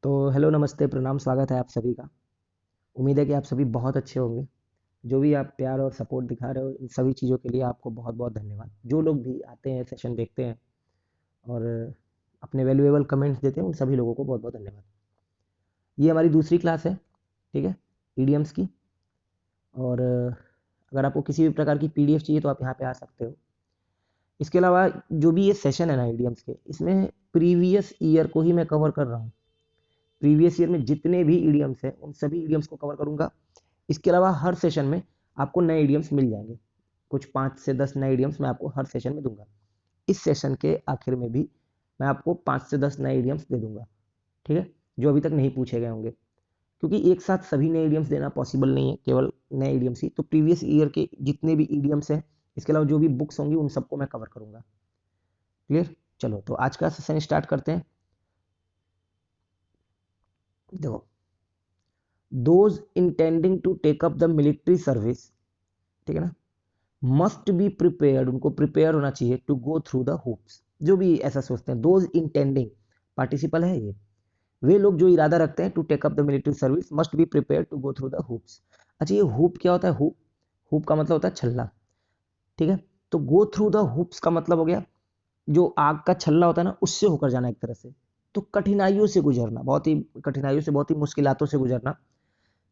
तो हेलो नमस्ते प्रणाम स्वागत है आप सभी का। उम्मीद है कि आप सभी बहुत अच्छे होंगे। जो भी आप प्यार और सपोर्ट दिखा रहे हो इन सभी चीज़ों के लिए आपको बहुत बहुत धन्यवाद। जो लोग भी आते हैं सेशन देखते हैं और अपने वैल्यूएबल कमेंट्स देते हैं उन सभी लोगों को बहुत बहुत धन्यवाद। ये हमारी दूसरी क्लास है, ठीक है, ईडीएम्स की। और अगर आपको किसी भी प्रकार की पीडीएफ चाहिए तो आप यहाँ पे आ सकते हो। इसके अलावा जो भी ये सेशन है ना ईडीएम्स के, इसमें प्रीवियस ईयर को ही मैं कवर कर रहा हूँ। प्रीवियस ईयर में जितने भी ईडीएम्स हैं उन सभी ईडीएम्स को कवर करूंगा। इसके अलावा हर सेशन में आपको नए ईडीएम्स मिल जाएंगे। कुछ 5 से 10 नए ईडीएम्स मैं आपको हर सेशन में दूंगा। इस सेशन के आखिर में भी मैं आपको 5 से 10 नए ईडीएम्स दे दूंगा, ठीक है, जो अभी तक नहीं पूछे गए होंगे। क्योंकि एक साथ सभी नए ईडीएम्स देना पॉसिबल नहीं है, केवल नए ईडीएम्स ही। तो प्रीवियस ईयर के जितने भी ईडीएम्स हैं, इसके अलावा जो भी बुक्स होंगी उन सबको मैं कवर करूंगा। क्लियर? चलो तो आज का सेशन स्टार्ट करते हैं। देखो, those intending to take up the military service, ठीक है ना, मस्ट बी प्रिपेयर्ड, उनको प्रिपेयर होना चाहिए to go through the hoops. जो भी ऐसा सोचते हैं, दोज इंटेंडिंग पार्टिसिपल है ये, वे लोग जो इरादा रखते हैं to take up the military service must be prepare to go through the hoops. अच्छा, ये हूप क्या होता है? हूप, हूप का मतलब होता है छल्ला, ठीक है। तो गो थ्रू द हूप्स का मतलब हो गया जो आग का छल्ला होता है ना, उससे होकर जाना एक तरह से। तो कठिनाइयों से गुजरना, बहुत ही कठिनाइयों से, बहुत ही मुश्किलातों से गुजरना।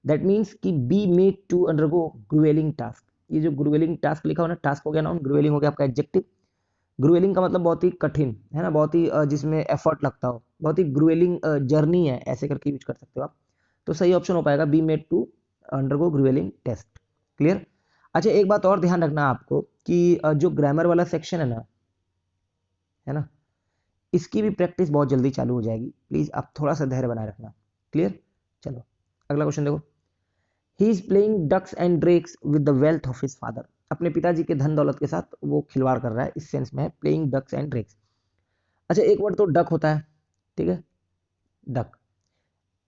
दैट मीन्स कि be made to undergo gruelling task. ये जो ग्रुएलिंग टास्क लिखा हो ना, टास्क हो गया नाउन, ग्रुएलिंग हो गया आपका एडजेक्टिव। ग्रुएलिंग का मतलब बहुत ही कठिन है ना, बहुत ही जिसमें एफर्ट लगता हो, बहुत ही ग्रुएलिंग जर्नी है, ऐसे करके यूज कर सकते हो आप। तो सही ऑप्शन हो पाएगा be made to undergo gruelling test. Clear? अच्छा, एक बात और ध्यान रखना आपको कि जो ग्रामर वाला सेक्शन है ना, है ना, इसकी भी प्रैक्टिस बहुत जल्दी चालू हो जाएगी। प्लीज आप थोड़ा सा धैर्य बनाए रखना। क्लियर? चलो अगला क्वेश्चन देखो। He is playing ducks and drakes with the wealth of his father. अपने पिताजी के धन दौलत के साथ वो खिलवाड़ कर रहा है, इस सेंस में है प्लेइंग डक्स एंड ड्रेक्स। अच्छा, एक वर्ड तो डक होता है, ठीक है, डक।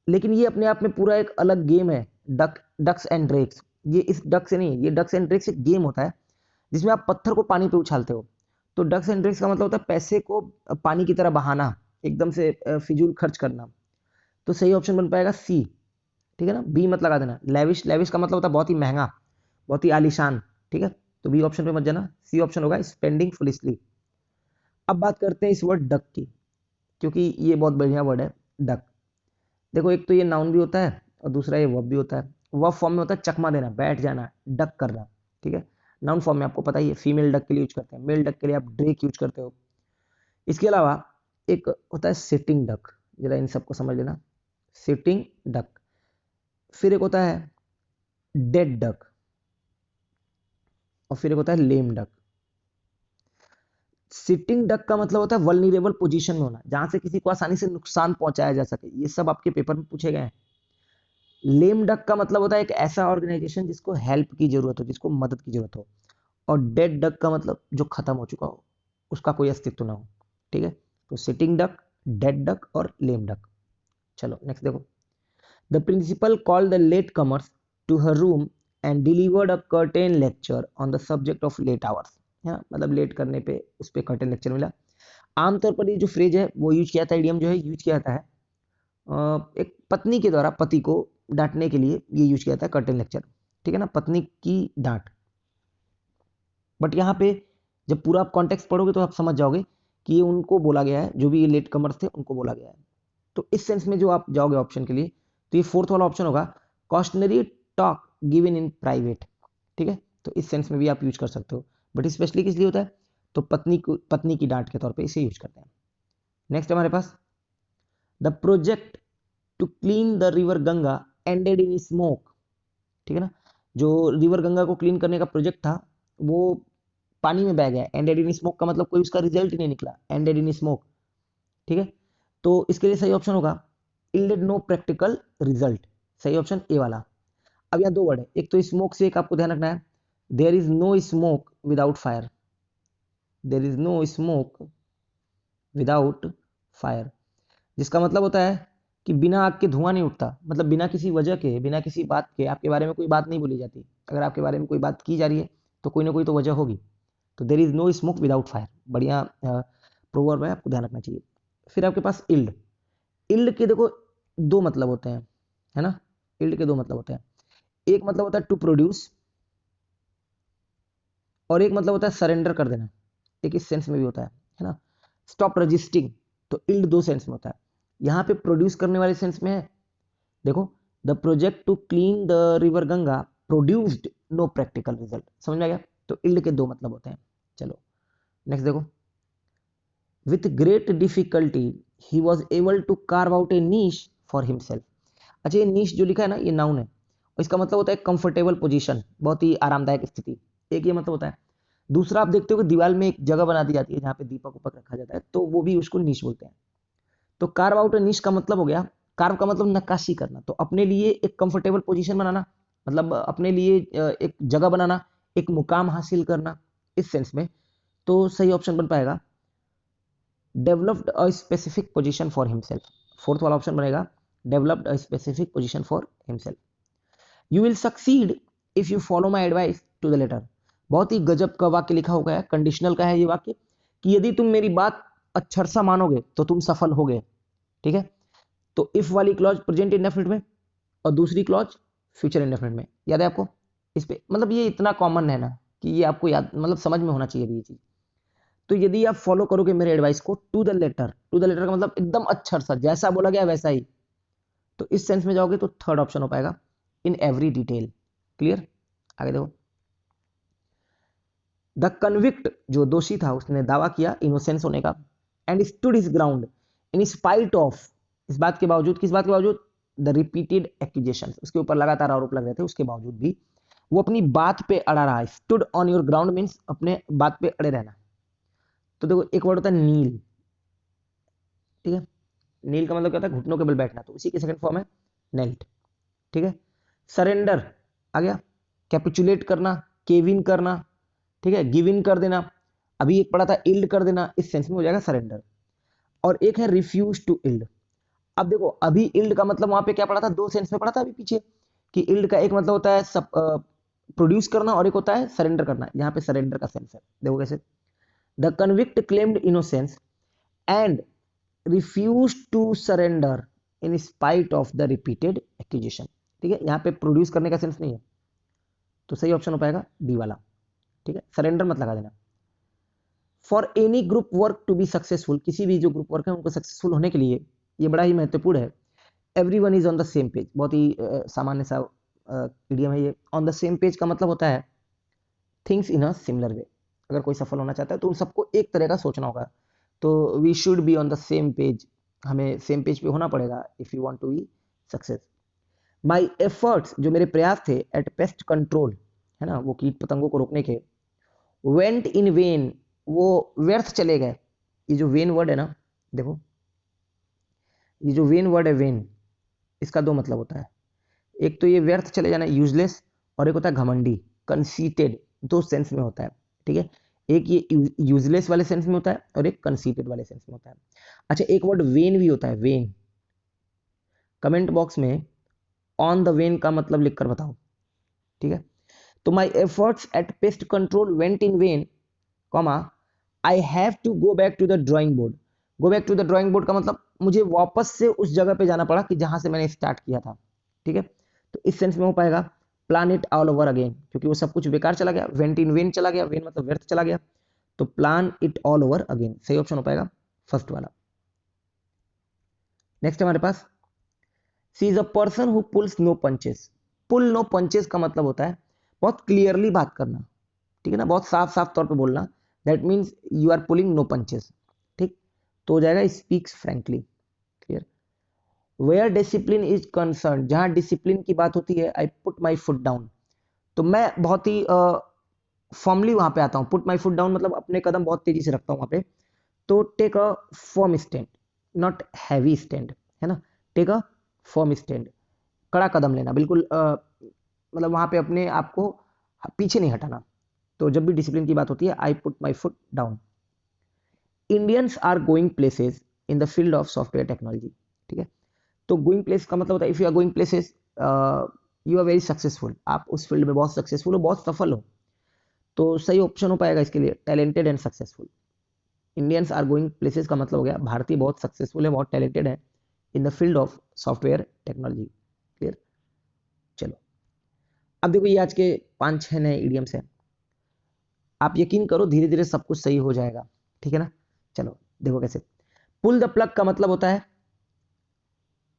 लेकिन ये अपने आप में पूरा एक अलग गेम है। डक, डक्स एंड ड्रेक्स, ये इस डक से नहीं है, ये डक्स एंड ड्रेक्स एक गेम होता है जिसमें आप पत्थर को पानी पे उछालते हो। तो डक्स एंड ड्रेक्स का मतलब होता है पैसे को पानी की तरह बहाना, एकदम से फिजूल खर्च करना। तो सही ऑप्शन बन पाएगा सी, ठीक है ना, बी मत लगा देना। लेविश, लेविश का मतलब होता है बहुत ही महंगा, बहुत ही आलीशान, ठीक है। तो बी ऑप्शन पे मत जाना, सी ऑप्शन होगा स्पेंडिंग फुलिशली। अब बात करते हैं इस वर्ड डक की, क्योंकि ये बहुत बढ़िया वर्ड है, डक। देखो, एक तो ये नाउन भी होता है और दूसरा ये वर्ब भी होता है। वर्ब फॉर्म में होता है चकमा देना, बैठ जाना, डक करना, ठीक है। नाउन फॉर्म में आपको पता ही है, फीमेल डक के लिए यूज करते हैं, मेल डक के लिए आप ड्रेक यूज करते हो। इसके अलावा एक होता है सिटिंग डक, जरा इन सबको समझ लेना, सिटिंग डक। फिर एक होता है डेड डक, और फिर एक होता है लेम डक। सिटिंग डक का मतलब होता है वल्नरेबल पोजीशन में होना, जहां से किसी को आसानी से नुकसान पहुंचाया जा सके। ये सब आपके पेपर में पूछे गए हैं। लेम डक का मतलब होता है एक ऐसा ऑर्गेनाइजेशन जिसको हेल्प की जरूरत हो, जिसको मदद की जरूरत हो। और डेड डक का मतलब जो खत्म हो चुका हो, उसका कोई अस्तित्व ना हो, ठीक है। तो सिटिंग डक, डेड डक और लेम डक। चलो नेक्स्ट देखो। The principal called the late comers to her room and delivered a curtain lecture on the subject of late hours. है ना, मतलब लेट करने पे उस पर कर्टेन लेक्चर मिला। आमतौर पर ये जो फ्रेज है वो यूज किया था, इडियम जो है यूज किया जाता है एक पत्नी के द्वारा पति को डांटने के लिए ये यूज किया जाता है कर्टेन लेक्चर, ठीक है ना, पत्नी की डांट। बट यहाँ पे जब पूरा आप कॉन्टेक्स्ट पढ़ोगे तो आप समझ जाओगे कि ये उनको बोला गया है, जो भी ये लेट कमर्स थे उनको बोला गया है। तो इस सेंस में जो आप जाओगे ऑप्शन के लिए, तो ये फोर्थ वाला ऑप्शन होगा, cautionary talk given in private, ठीक है। तो इस सेंस में भी आप यूज कर सकते हो, बट स्पेशली किस लिए होता है? तो पत्नी को, पत्नी की डांट के तौर पे इसे यूज करते हैं। नेक्स्ट हमारे पास, the project to clean the river Ganga ended in smoke, ठीक है ना। जो रिवर गंगा को क्लीन करने का प्रोजेक्ट था वो पानी में बह गया। एंडेड इन स्मोक का मतलब कोई उसका रिजल्ट ही नहीं निकला, एंडेड इन स्मोक, ठीक है। तो इसके लिए सही ऑप्शन होगा यील्डेड नो प्रैक्टिकल रिजल्ट, सही ऑप्शन ए वाला। अब यहाँ दो वर्ड है, एक तो स्मोक से, एक आपको ध्यान रखना है, there is no smoke without fire, there is no smoke without fire, जिसका मतलब होता है कि बिना आग के धुआं नहीं उठता। मतलब बिना किसी वजह के, बिना किसी बात के आपके बारे में कोई बात नहीं बोली जाती। अगर आपके बारे में कोई बात की जा रही है तो कोई ना कोई तो वजह होगी। तो there is no smoke without fire, बढ़िया प्रोवर्ब है, आपको ध्यान रखना चाहिए। फिर आपके पास इल्ड, इल्ड के देखो दो मतलब होते हैं, है ना, इल्ड के दो मतलब होते हैं। एक मतलब होता है टू प्रोड्यूस, और एक मतलब होता है सरेंडर कर देना, एक इस सेंस में भी होता है ना। स्टॉप रजिस्टिंग, तो इल्ड दो सेंस में होता है। यहाँ पे प्रोड्यूस करने वाले सेंस में है, देखो, the project to clean the river Ganga produced no practical result, समझ में आ गया। तो इल्ड के दो मतलब होते हैं। चलो नेक्स्ट देखो, with great difficulty he was able to carve out a niche for himself. अच्छा, ये नीश जो लिखा है ना, ये नाउन है, और इसका मतलब होता है कंफर्टेबल पोजीशन, बहुत ही आरामदायक स्थिति, एक ये मतलब होता है। दूसरा आप देखते हो कि दीवार में एक जगह बना दी जाती है जहाँ पे दीपक उपक रखा जाता है, तो वो भी उसको नीश बोलते हैं। तो कार्व आउट नीश का मतलब हो गया, कार्व का मतलब नक्काशी करना, तो अपने लिए एक कंफर्टेबल पोजीशन बनाना, मतलब अपने लिए एक जगह बनाना, एक मुकाम हासिल करना, इस सेंस में। तो सही ऑप्शन बन पाएगा developed a specific position for himself, fourth वाला ऑप्शन बनेगा developed a specific position for himself. You will succeed if you follow my advice to the letter. बहुत ही गजब का वाक्य लिखा होगा है, कंडीशनल का है ये वाक्य, कि यदि तुम मेरी बात अक्षरशा मानोगे तो तुम सफल होगे, ठीक है। तो इफ वाली क्लॉज प्रेजेंट इंडेफिनिट में, और दूसरी क्लॉज फ्यूचर इंडेफिनिट में, याद है आपको। इस पे मतलब ये इतना कॉमन है ना कि ये आपको याद, मतलब समझ में होना चाहिए ये चीज। तो यदि आप फॉलो करोगे मेरे एडवाइस को to the letter, to the letter का मतलब एकदम अक्षरशा जैसा बोला गया वैसा ही, तो इस सेंस में जाओगे तो थर्ड ऑप्शन हो पाएगा इन एवरी डिटेल। क्लियर, आगे देखो, द कन्विक्ट जो दोषी था उसने दावा किया इनोसेंस होने का, and stood his ground in spite of, इस बात के बावजूद, किस बात के बावजूद, द रिपीटेड एक्यूजेशन, उसके ऊपर लगातार आरोप लग रहे थे, उसके बावजूद भी वो अपनी बात पे अड़ा रहा है। Stood on your ground means अपने बात पे अड़े रहना। तो देखो एक वर्ड होता है नील, ठीक है, नील का मतलब क्या होता है, घुटनों के बल बैठना, तो उसी की सेकंड फॉर्म है नेल्ट, ठीक है। सरेंडर आ गया, कैपिचुलेट करना, केव इन करना, ठीक है, गिव इन कर देना। अभी एक पढ़ा था इल्ड कर देना, इस सेंस में हो जाएगा सरेंडर। और एक है रिफ्यूज टू इल्ड। अब देखो अभी इल्ड का मतलब वहां पे क्या पढ़ा था, दो सेंस में पढ़ा था अभी पीछे, कि इल्ड का एक मतलब होता है सब प्रोड्यूस करना, और एक होता है सरेंडर करना। यहाँ पे सरेंडर का सेंस है, देखो कैसे, the convict claimed innocence and refuse to surrender in spite of the repeated accusation, ठीक है। यहाँ पे प्रोड्यूस करने का सेंस नहीं है, तो सही ऑप्शन हो पाएगा डी वाला, ठीक है, सरेंडर मत लगा देना। For any group work to be successful, किसी भी जो ग्रुप वर्क है उनको सक्सेसफुल होने के लिए, ये बड़ा ही महत्वपूर्ण है। Everyone is on the same page, बहुत ही सामान्य सा इडियम है ये। ऑन द सेम पेज का मतलब होता है things in a similar way, अगर कोई सफल होना चाहता है तो उन सबको एक तरह का सोचना होगा। तो we should be on the same page, हमें सेम पेज पे होना पड़ेगा if you want to be success. My efforts, जो मेरे प्रयास थे, एट पेस्ट कंट्रोल, है ना, वो कीट पतंगों को रोकने के, वेंट इन वेन, वो व्यर्थ चले गए। ये जो वेन वर्ड है ना, देखो ये जो वेन वर्ड है, वेन, इसका दो मतलब होता है। एक तो ये व्यर्थ चले जाना, यूजलेस, और एक होता है घमंडी, कंसीटेड, दो सेंस में होता है, ठीक है। एक ये यूजलेस वाले सेंस में होता है और एक कंसीटेड वाले सेंस में होता है। अच्छा, एक वर्ड वेन भी होता है, वेन। कमेंट बॉक्स में ऑन द वेन का मतलब लिखकर बताओ, ठीक है। तो my efforts at pest control went in vain, comma, I have to go back to the drawing board. Go back to the drawing board का मतलब मुझे वापस से उस जगह पे जाना पड़ा कि जहां से मैंने स्टार्ट किया था, ठीक है। तो इस सेंस में हो पाएगा plan it all over again, क्योंकि वो सब कुछ बेकार चला गया, वेंट इन वेन चला गया, वेन मतलब व्यर्थ चला गया, तो plan it all over again सही ऑप्शन हो पाएगा फर्स्ट वाला। नेक्स्ट हमारे पास, she is a person who pulls no punches. Pull no punches का मतलब होता है बहुत क्लियरली बात करना, ठीक है ना, बहुत साफ साफ तौर पे बोलना, that means you are pulling no punches, ठीक। तो हो जाएगा speaks frankly, clear. Where discipline is concern, जहां डिसिप्लिन की बात होती है, I put my foot down, तो मैं बहुत ही फॉर्मली वहां पे आता हूँ। पुट माई फुट डाउन मतलब अपने कदम बहुत तेजी से रखता हूँ वहां पे। तो take a firm stand, not heavy stand, है ना, टेक अ फर्म स्टैंड, कड़ा कदम लेना, बिल्कुल मतलब वहां पे अपने आप को पीछे नहीं हटाना। तो जब भी डिसिप्लिन की बात होती है, I put my foot down. Indians are going places in the field of software technology, ठीक है। तो गोइंग प्लेस का मतलब होता है if you are going places, you are very successful, आप उस फील्ड में बहुत सक्सेसफुल हो, बहुत सफल हो। तो सही ऑप्शन हो पाएगा इसके लिए talented and successful. Indians are going places का मतलब हो गया भारतीय बहुत सक्सेसफुल है, बहुत टैलेंटेड है, इन the field of software technology. Clear? चलो अब देखो ये आज के 5-6 नए इडियम्स हैं। आप यकीन करो धीरे धीरे सब कुछ सही हो जाएगा, ठीक है ना। चलो देखो कैसे। पुल द प्लग का मतलब होता है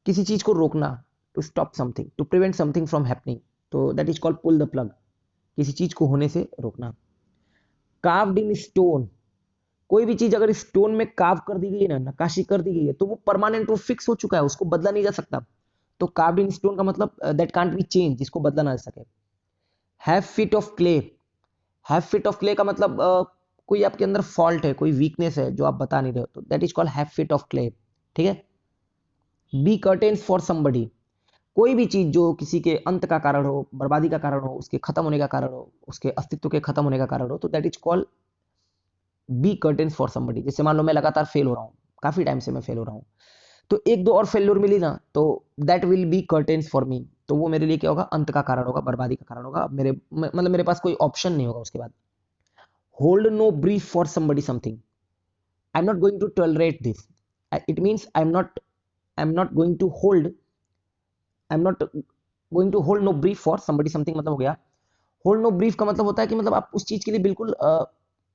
किसी चीज को रोकना, to stop something, to prevent something from happening, तो that is called pull the plug, किसी चीज को होने से रोकना। कार्व्ड इन स्टोन, कोई भी चीज अगर स्टोन में कार्व कर दी गई है ना, नक्काशी कर दी गई है, तो वो परमानेंट, वो फिक्स हो चुका है, उसको बदला नहीं जा सकता। तो कार्व्ड इन स्टोन का मतलब दैट कांट बी चेंज, जिसको बदला ना जा सके। Have feet of clay, have feet of clay का मतलब कोई आपके अंदर फॉल्ट है, कोई वीकनेस है जो आप बता नहीं रहे हो, तो that is called have feet of clay, ठीक है। बी कर्टेन्स फॉर समबडी, कोई भी चीज जो किसी के अंत का कारण हो, बर्बादी का कारण हो, उसके खत्म होने का कारण हो, उसके अस्तित्व के खत्म होने का कारण हो, तो that is called be curtains for somebody. जैसे मान लो मैं लगातार फेल हो रहा हूँ, काफी टाइम से मैं फेल हो रहा हूँ, तो एक दो और फेल्योर मिली ना, तो that will be curtains for me, तो वो मेरे लिए क्या होगा, अंत का कारण होगा, बर्बादी का कारण होगा। मेरे मतलब मेरे पास कोई ऑप्शन नहीं होगा उसके बाद। Hold no brief for somebody something, I am not going to tolerate this, it means I am not going to hold, I am not going to hold no brief for somebody something, मतलब हो गया hold no brief का मतलब होता है कि मतलब आप उस चीज के लिए बिल्कुल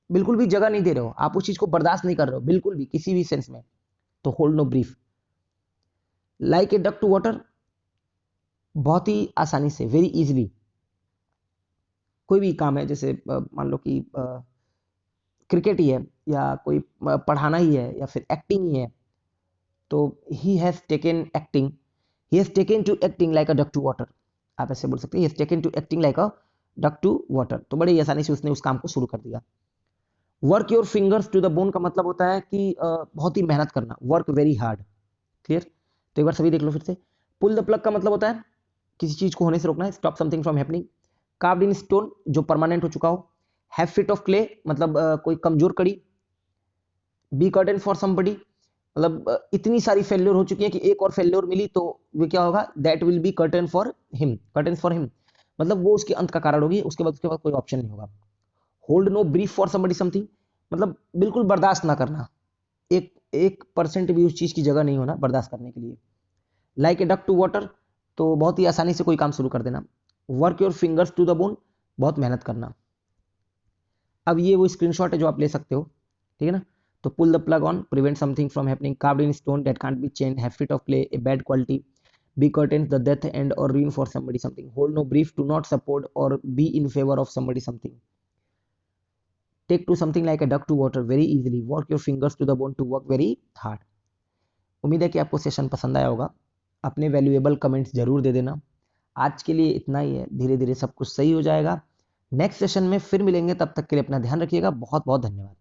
बिल्कुल भी जगह नहीं दे रहे हो, आप उस चीज को बर्दाश्त नहीं कर रहे हो बिल्कुल भी, किसी भी सेंस में, तो hold no brief. Like a duck to water, बहुत ही आसानी से, वेरी इजीली, कोई भी काम है, जैसे मान लो कि क्रिकेट ही है, या कोई पढ़ाना ही है, या फिर एक्टिंग ही है, तो he has taken acting, he has taken to acting like a duck to water, आप ऐसे बोल सकते हैं, he has taken to acting like a duck to water, तो बड़ी आसानी से उसने उस काम को शुरू कर दिया। Work your fingers to the bone का मतलब होता है कि बहुत ही मेहनत करना, वर्क वेरी हार्ड। क्लियर? तो एक बार सभी देख लो फिर से। पुल द प्लग का मतलब होता है किसी चीज को होने से रोकना है, stop something from happening. Carved in stone, जो परमानेंट हो चुका हो। हैव फीट ऑफ क्ले, मतलब कोई कमजोर कड़ी। बी कर्टन फॉर समबडी, मतलब इतनी सारी फेल्योर हो चुकी है कि एक और फेल्योर मिली तो वो क्या होगा, that will be curtain for him, curtain for him, मतलब वो उसके अंत का कारण होगी, उसके बाद कोई ऑप्शन नहीं होगा। Hold no brief for somebody something, मतलब बिल्कुल बर्दाश्त ना करना, एक 1% भी उस चीज की जगह नहीं होना बर्दाश्त करने के लिए। Like a duck to water, तो बहुत ही आसानी से कोई काम शुरू कर देना। Work your fingers to the bone, बहुत मेहनत करना। अब ये वो स्क्रीनशॉट है जो आप ले सकते हो, ठीक है ना। तो pull the plug on, prevent something from happening, carved in stone that can't be changed, have feet of clay, a bad quality, be curtains the death end और ruin for somebody something, hold no brief, to not support और be in favour of somebody something, take to something like a duck to water very easily, work your fingers to the bone, to work very hard. उम्मीद है कि आपको session पसंद आया होगा। अपने valuable comments जरूर दे देना। आज के लिए इतना ही है, धीरे धीरे सब कुछ सही हो जाएगा। नेक्स्ट सेशन में फिर मिलेंगे, तब तक के लिए अपना ध्यान रखिएगा। बहुत बहुत धन्यवाद।